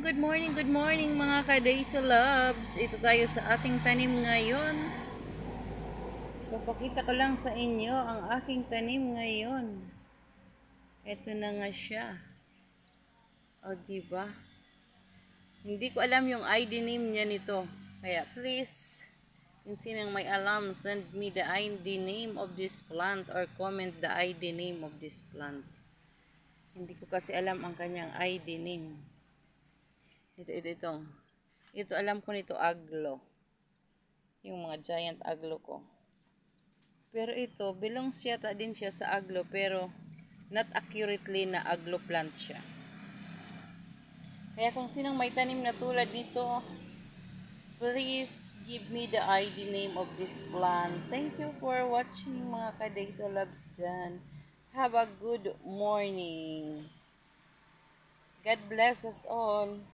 good morning mga ka-Daisy Loves. Ito tayo sa ating tanim ngayon. Papakita ko lang sa inyo ang aking tanim ngayon. Ito na nga siya. O, diba? Hindi ko alam yung ID name niya nito. Kaya please, kung sinang may alam, send me the ID name of this plant or comment the ID name of this plant. Hindi ko kasi alam ang kanyang ID name. Ito alam ko nito, aglo. Yung mga giant aglo ko. Pero ito, belongs yata din siya sa aglo, pero not accurately na aglo plant siya. Kaya kung sinong may tanim na tulad nito, please give me the ID name of this plant. Thank you for watching mga ka-Daisy Loves dyan. Have a good morning. God bless us all.